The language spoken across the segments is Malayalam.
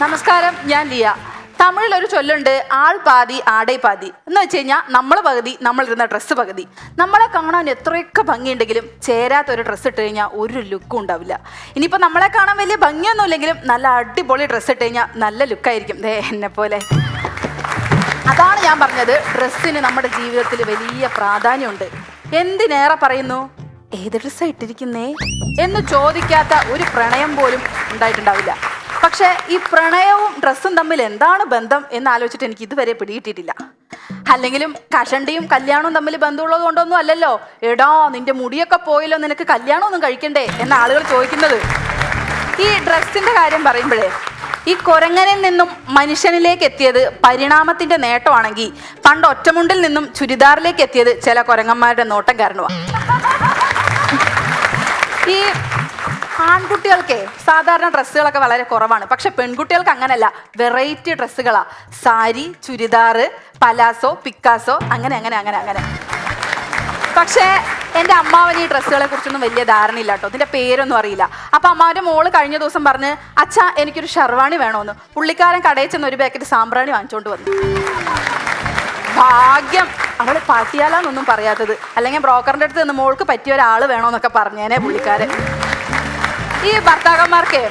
നമസ്കാരം, ഞാൻ ലിയ. തമിഴിലൊരു ചൊല്ലുണ്ട്, ആൾ പാതി ആടൈ പാതി എന്ന് വെച്ച് കഴിഞ്ഞാൽ നമ്മൾ പകുതി, നമ്മളിരുന്ന ഡ്രസ്സ് പകുതി. നമ്മളെ കാണാൻ എത്രയൊക്കെ ഭംഗിയുണ്ടെങ്കിലും ചേരാത്തൊരു ഡ്രസ്സ് ഇട്ട് കഴിഞ്ഞാൽ ഒരു ലുക്കും ഉണ്ടാവില്ല. ഇനിയിപ്പോൾ നമ്മളെ കാണാൻ വലിയ ഭംഗിയൊന്നും ഇല്ലെങ്കിലും നല്ല അടിപൊളി ഡ്രസ്സ് ഇട്ട് കഴിഞ്ഞാൽ നല്ല ലുക്കായിരിക്കും. എന്നെ പോലെ. അതാണ് ഞാൻ പറഞ്ഞത്, ഡ്രസ്സിന് നമ്മുടെ ജീവിതത്തിൽ വലിയ പ്രാധാന്യമുണ്ട്. എന്തിനേറെ പറയുന്നു, ഏത് ഡ്രസ്സാണ് ഇട്ടിരിക്കുന്നേ എന്ന് ചോദിക്കാത്ത ഒരു പ്രണയം പോലും ഉണ്ടായിട്ടുണ്ടാവില്ല. പക്ഷേ ഈ പ്രണയവും ഡ്രസ്സും തമ്മിൽ എന്താണ് ബന്ധം എന്ന് ആലോചിച്ചിട്ട് എനിക്ക് ഇതുവരെ പിടികിട്ടിട്ടില്ല. അല്ലെങ്കിലും കഷണ്ടിയും കല്യാണവും തമ്മിൽ ബന്ധമുള്ളത് കൊണ്ടൊന്നും അല്ലല്ലോ എടാ നിന്റെ മുടിയൊക്കെ പോയല്ലോ, നിനക്ക് കല്യാണമൊന്നും കഴിക്കണ്ടേ എന്ന ആളുകൾ ചോദിക്കുന്നത്. ഈ ഡ്രസ്സിന്റെ കാര്യം പറയുമ്പോഴേ, ഈ കുരങ്ങനിൽ നിന്നും മനുഷ്യനിലേക്ക് എത്തിയത് പരിണാമത്തിന്റെ നേട്ടമാണെങ്കിൽ പണ്ട് ഒറ്റമുണ്ടിൽ നിന്നും ചുരിദാറിലേക്ക് എത്തിയത് ചില കുരങ്ങന്മാരുടെ നോട്ടം കാരണമാണ്. ഈ ആൺകുട്ടികൾക്ക് സാധാരണ ഡ്രസ്സുകളൊക്കെ വളരെ കുറവാണ്. പക്ഷെ പെൺകുട്ടികൾക്ക് അങ്ങനെയല്ല, വെറൈറ്റി ഡ്രസ്സുകളാ. സാരി, ചുരിദാറ്, പലാസോ, പിക്കാസോ, അങ്ങനെ അങ്ങനെ അങ്ങനെ അങ്ങനെ. പക്ഷേ എൻ്റെ അമ്മാവന് ഈ ഡ്രസ്സുകളെ കുറിച്ചൊന്നും വലിയ ധാരണയില്ല കേട്ടോ. ഇതിൻ്റെ പേരൊന്നും അറിയില്ല. അപ്പം അമ്മാവൻ്റെ മോള് കഴിഞ്ഞ ദിവസം പറഞ്ഞ്, അച്ഛാ എനിക്കൊരു ഷർവാണി വേണമെന്ന്. പുള്ളിക്കാരൻ കടയിൽ ചെന്ന് ഒരു പാക്കറ്റ് സാമ്പ്രാണി വാങ്ങിച്ചുകൊണ്ട് വന്നു. ഭാഗ്യം അവൾ പാട്ടിയാലാന്നൊന്നും പറയാത്തത്, അല്ലെങ്കിൽ ബ്രോക്കറിൻ്റെ അടുത്ത് നിന്ന് മോൾക്ക് പറ്റിയ ഒരാൾ വേണമെന്നൊക്കെ പറഞ്ഞേനെ പുള്ളിക്കാരൻ. ഈ ഭർത്താക്കന്മാർക്ക്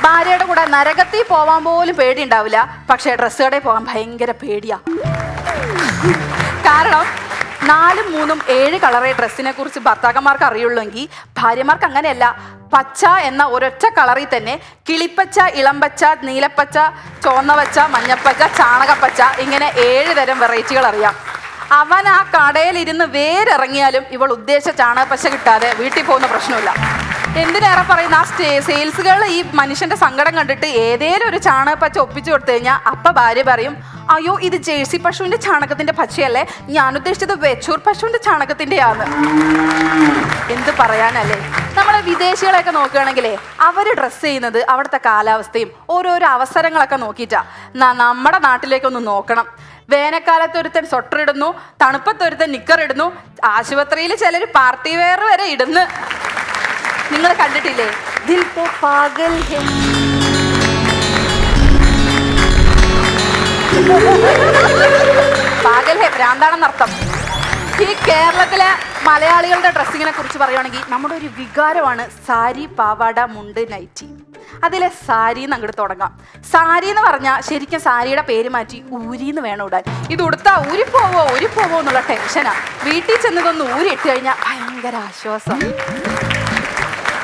ഭാര്യയുടെ കൂടെ നരകത്തിൽ പോവാൻ പോലും പേടി ഉണ്ടാവില്ല, പക്ഷേ ഡ്രസ്സ് കടയിൽ പോകാൻ ഭയങ്കര പേടിയാ. കാരണം 4, 3, 7 കളറേ ഡ്രസ്സിനെ കുറിച്ച് ഭർത്താക്കന്മാർക്ക് അറിയുള്ളൂവെങ്കിൽ ഭാര്യമാർക്ക് അങ്ങനെയല്ല. പച്ച എന്ന ഒരൊറ്റ കളറിൽ തന്നെ കിളിപ്പച്ച, ഇളംപച്ച, നീലപ്പച്ച, ചുവന്നപച്ച, മഞ്ഞപ്പച്ച, ചാണകപ്പച്ച, ഇങ്ങനെ 7 തരം വെറൈറ്റികൾ അറിയാം. അവൻ ആ കടയിലിരുന്ന് വേരിറങ്ങിയാലും ഇവൾ ഉദ്ദേശിച്ച ചാണകപ്പച്ച കിട്ടാതെ വീട്ടിൽ പോകുന്ന പ്രശ്നമില്ല. എന്തിനേറെ പറയുന്ന ആ സെയിൽസുകൾ ഈ മനുഷ്യന്റെ സങ്കടം കണ്ടിട്ട് ഏതേലും ഒരു ചാണകപ്പച്ച ഒപ്പിച്ചു കൊടുത്തു കഴിഞ്ഞാൽ അപ്പ ഭാര്യ പറയും, അയ്യോ ഇത് ജേഴ്സി പശുവിന്റെ ചാണകത്തിന്റെ പച്ചയല്ലേ, ഞാൻ ഉദ്ദേശിച്ചത് വെച്ചൂർ പശുവിന്റെ ചാണകത്തിന്റെയാണ്. എന്ത് പറയാനല്ലേ. നമ്മളെ വിദേശികളെയൊക്കെ നോക്കുകയാണെങ്കിലേ അവർ ഡ്രസ്സ് ചെയ്യുന്നത് അവിടുത്തെ കാലാവസ്ഥയും ഓരോരോ അവസരങ്ങളൊക്കെ നോക്കിയിട്ടാ. നമ്മുടെ നാട്ടിലേക്കൊന്ന് നോക്കണം. വേനൽക്കാലത്ത് ഒരുത്തൻ സ്വട്ടർ ഇടുന്നു, തണുപ്പത്തൊരുത്തൻ നിക്കർ ഇടുന്നു, ആശുപത്രിയിൽ ചിലർ പാർട്ടി വെയർ വരെ ഇടുന്നു. നിങ്ങൾ കണ്ടിട്ടില്ലേ? ദിൽ തോ പാഗൽ ഹേ. പാഗൽ ഹേ ഭ്രാന്താണെന്നർത്ഥം. ഈ കേരളത്തിലെ മലയാളികളുടെ ഡ്രസ്സിങ്ങിനെ കുറിച്ച് പറയുകയാണെങ്കിൽ നമ്മുടെ ഒരു വികാരമാണ് സാരി, പാവാട, മുണ്ട്, നൈറ്റി. അതിലെ സാരി എന്ന് അങ്ങോട്ട് തുടങ്ങാം. സാരി എന്ന് പറഞ്ഞാൽ ശരിക്കും സാരിയുടെ പേര് മാറ്റി ഊരിന്ന് വേണം ഇടാൻ. ഇത് ഉടുത്താൽ ഊരിപ്പോവോ എന്നുള്ള ടെൻഷനാ. വീട്ടിൽ ചെന്നതൊന്ന് ഊരിയിട്ട് കഴിഞ്ഞാൽ ഭയങ്കര ആശ്വാസം.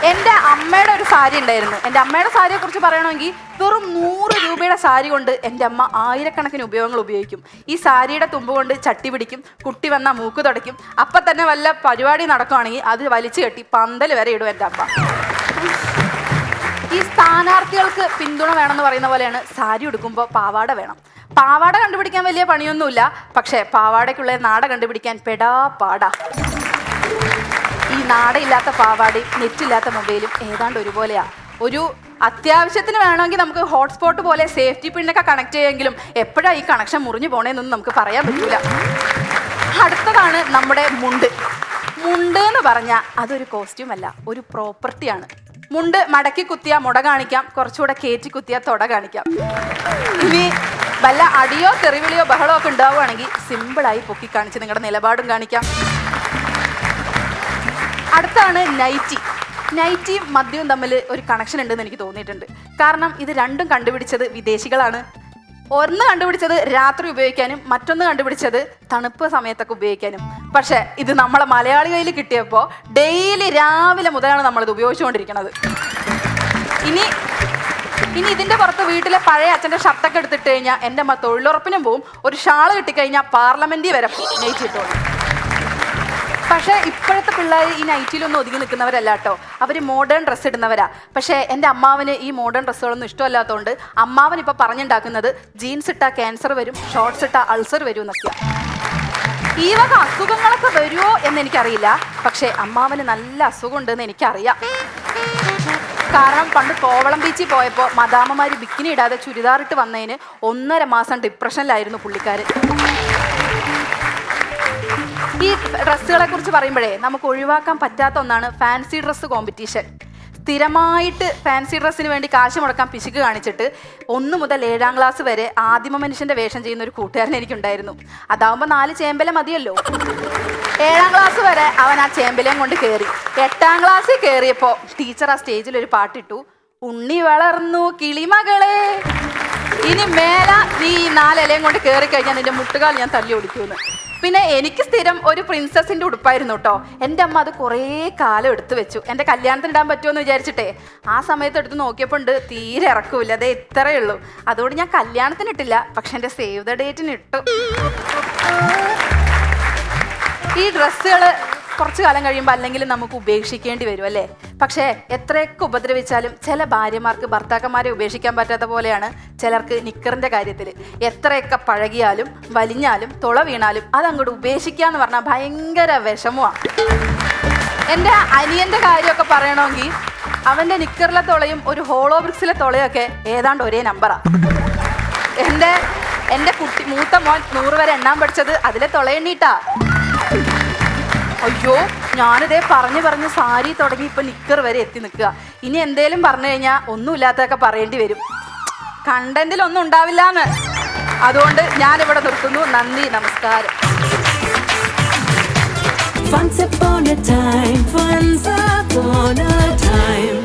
എൻ്റെ അമ്മയുടെ ഒരു സാരി ഉണ്ടായിരുന്നു. എൻ്റെ അമ്മയുടെ സാരിയെ കുറിച്ച് പറയണമെങ്കിൽ വെറും 100 രൂപയുടെ സാരി കൊണ്ട് എൻ്റെ അമ്മ ആയിരക്കണക്കിന് ഉപയോഗങ്ങൾ ഉപയോഗിക്കും. ഈ സാരിയുടെ തുമ്പ് കൊണ്ട് ചട്ടി പിടിക്കും, കുട്ടി വന്നാൽ മൂക്ക് തുടയ്ക്കും. അപ്പം തന്നെ വല്ല പരിപാടി നടക്കുകയാണെങ്കിൽ അത് വലിച്ചു കെട്ടി പന്തൽ വരെ ഇടും എൻ്റെ അമ്മ. ഈ സ്ഥാനാർത്ഥികൾക്ക് പിന്തുണ വേണമെന്ന് പറയുന്ന പോലെയാണ് സാരി ഉടുക്കുമ്പോൾ പാവാട വേണം. പാവാട കണ്ടുപിടിക്കാൻ വലിയ പണിയൊന്നുമില്ല, പക്ഷേ പാവാടയ്ക്കുള്ള നാട കണ്ടുപിടിക്കാൻ പെടാ പാടാ. ഈ നാടയില്ലാത്ത പാവാടയും നെറ്റില്ലാത്ത മൊബൈലും ഏതാണ്ട് ഒരുപോലെയാ. ഒരു അത്യാവശ്യത്തിന് വേണമെങ്കിൽ നമുക്ക് ഹോട്ട്സ്പോട്ട് പോലെ സേഫ്റ്റി പിന്നൊക്കെ കണക്ട് ചെയ്യുമെങ്കിലും എപ്പോഴാണ് ഈ കണക്ഷൻ മുറിഞ്ഞു പോണേന്നൊന്നും നമുക്ക് പറയാൻ പറ്റില്ല. അടുത്തതാണ് നമ്മുടെ മുണ്ട്. മുണ്ട് എന്ന് പറഞ്ഞാൽ അതൊരു കോസ്റ്റ്യൂം അല്ല, ഒരു പ്രോപ്പർട്ടിയാണ്. മുണ്ട് മടക്കി കുത്തിയാ മുട കാണിക്കാം, കുറച്ചുകൂടെ കയറ്റി കുത്തിയാ തൊട കാണിക്കാം. ഇനി വല്ല അടിയോ തെറിവിളിയോ ബഹളോ ഒക്കെ ഉണ്ടാവുകയാണെങ്കിൽ സിമ്പിളായി പൊക്കി കാണിച്ച് നിങ്ങളുടെ നിലപാടും കാണിക്കാം. അടുത്താണ് നൈറ്റി. നൈറ്റിയും മദ്യവും തമ്മിൽ ഒരു കണക്ഷൻ ഉണ്ടെന്ന് എനിക്ക് തോന്നിയിട്ടുണ്ട്. കാരണം ഇത് രണ്ടും കണ്ടുപിടിച്ചത് വിദേശികളാണ്. ഒന്ന് കണ്ടുപിടിച്ചത് രാത്രി ഉപയോഗിക്കാനും, മറ്റൊന്ന് കണ്ടുപിടിച്ചത് തണുപ്പ് സമയത്തൊക്കെ ഉപയോഗിക്കാനും. പക്ഷേ ഇത് നമ്മളെ മലയാളി കയ്യിൽ കിട്ടിയപ്പോൾ ഡെയിലി രാവിലെ മുതലാണ് നമ്മളിത് ഉപയോഗിച്ചുകൊണ്ടിരിക്കുന്നത്. ഇനി ഇതിൻ്റെ പുറത്ത് വീട്ടിലെ പഴയ അച്ഛൻ്റെ ഷർട്ടൊക്കെ എടുത്തിട്ട് കഴിഞ്ഞാൽ എൻ്റെ അമ്മ തൊഴിലുറപ്പിനും പോവും. ഒരു ഷാള് കിട്ടിക്കഴിഞ്ഞാൽ പാർലമെൻറ്റിൽ വരെ നൈറ്റി ഇട്ടോളും. പക്ഷേ ഇപ്പോഴത്തെ പിള്ളേർ ഈ നൈറ്റിയിലൊന്നും ഒതുങ്ങി നിൽക്കുന്നവരല്ല കേട്ടോ. അവർ മോഡേൺ ഡ്രസ്സ് ഇടുന്നവരാ. പക്ഷേ എൻ്റെ അമ്മാവന് ഈ മോഡേൺ ഡ്രസ്സുകളൊന്നും ഇഷ്ടമല്ലാത്തതുകൊണ്ട് അമ്മാവൻ ഇപ്പോൾ പറഞ്ഞുണ്ടാക്കുന്നത് ജീൻസ് ഇട്ടാൽ ക്യാൻസർ വരും, ഷോർട്ട്സ് ഇട്ടാൽ അൾസർ വരും എന്നൊക്കെയാണ്. ഈ വക അസുഖങ്ങളൊക്കെ വരുമോ എന്ന് എനിക്കറിയില്ല, പക്ഷേ അമ്മാവന് നല്ല അസുഖം ഉണ്ടെന്ന് എനിക്കറിയാം. കാരണം പണ്ട് കോവളം ബീച്ചിൽ പോയപ്പോൾ മദാമ്മമാർ ബിക്കിനി ഇടാതെ ചുരിദാറിട്ട് വന്നതിന് 1.5 മാസം ഡിപ്രഷനിലായിരുന്നു പുള്ളിക്കാരൻ. ഈ ഡ്രസ്സുകളെ കുറിച്ച് പറയുമ്പോഴേ നമുക്ക് ഒഴിവാക്കാൻ പറ്റാത്ത ഒന്നാണ് ഫാൻസി ഡ്രസ്സ് കോമ്പറ്റീഷൻ. സ്ഥിരമായിട്ട് ഫാൻസി ഡ്രസ്സിന് വേണ്ടി കാശ് മുടക്കാൻ പിശുക്ക് കാണിച്ചിട്ട് 1 മുതൽ 7ാം ക്ലാസ് വരെ ആദിമ മനുഷ്യൻ്റെ വേഷം ചെയ്യുന്ന ഒരു കൂട്ടുകാരൻ എനിക്കുണ്ടായിരുന്നു. അതാവുമ്പോൾ 4 ചേമ്പല മതിയല്ലോ. 7ാം ക്ലാസ് വരെ അവൻ ആ ചേമ്പലയും കൊണ്ട് കയറി. 8ാം ക്ലാസ്സിൽ കയറിയപ്പോൾ ടീച്ചർ ആ സ്റ്റേജിൽ ഒരു പാട്ടിട്ടു, ഉണ്ണി വളർന്നു കിളിമകളെ, ഇനി മേല നീ 4 ഇലയും കൊണ്ട് കയറി കഴിഞ്ഞാൽ നിന്റെ മുട്ടുകാൽ ഞാൻ തല്ലി ഓടിക്കുമെന്ന്. പിന്നെ എനിക്ക് സ്ഥിരം ഒരു പ്രിൻസസിൻ്റെ ഉടുപ്പായിരുന്നു കേട്ടോ. എൻ്റെ അമ്മ അത് കുറേ കാലം എടുത്തു വെച്ചു. എൻ്റെ കല്യാണത്തിന് ഇടാൻ പറ്റുമെന്ന് വിചാരിച്ചിട്ടേ ആ സമയത്ത് എടുത്ത് നോക്കിയപ്പോൾ ഉണ്ട് തീരെ ഇറക്കൂല, അതേ ഇത്രയേ ഉള്ളൂ. അതുകൊണ്ട് ഞാൻ കല്യാണത്തിന് ഇട്ടില്ല, പക്ഷെ എൻ്റെ സേവ് ദ ഡേറ്റിന് ഇട്ടു. ഈ ഡ്രസ്സുകൾ കുറച്ച് കാലം കഴിയുമ്പോൾ അല്ലെങ്കിൽ നമുക്ക് ഉപേക്ഷിക്കേണ്ടി വരും അല്ലേ? പക്ഷേ എത്രയൊക്കെ ഉപദ്രവിച്ചാലും ചില ഭാര്യമാർക്ക് ഭർത്താക്കന്മാരെ ഉപേക്ഷിക്കാൻ പറ്റാത്ത പോലെയാണ് ചിലർക്ക് നിക്കറിൻ്റെ കാര്യത്തിൽ. എത്രയൊക്കെ പഴകിയാലും വലിഞ്ഞാലും തുള വീണാലും അതങ്ങോട്ട് ഉപേക്ഷിക്കുക എന്ന് പറഞ്ഞാൽ ഭയങ്കര വിഷമമാണ്. എൻ്റെ അനിയൻ്റെ കാര്യമൊക്കെ പറയണമെങ്കിൽ അവൻ്റെ നിക്കറിലെ തുളയും ഒരു ഹോളോ ബ്രിക്സിലെ തുളയൊക്കെ ഏതാണ്ട് ഒരേ നമ്പറാണ്. എൻ്റെ മൂത്ത മോൻ 100 വരെ എണ്ണാൻ പഠിച്ചത് അതിലെ തുളയെണ്ണീട്ടാ. അയ്യോ, ഞാനിതേ പറഞ്ഞ് സാരി തുടങ്ങി ഇപ്പം നിക്കർ വരെ എത്തി നിൽക്കുക. ഇനി എന്തേലും പറഞ്ഞു കഴിഞ്ഞാൽ ഒന്നുമില്ലാത്തതൊക്കെ പറയേണ്ടി വരും. കണ്ടന്റിലൊന്നും ഉണ്ടാവില്ലാന്ന്. അതുകൊണ്ട് ഞാനിവിടെ നിർത്തുന്നു. നന്ദി, നമസ്കാരം. Once upon a time, once upon a time.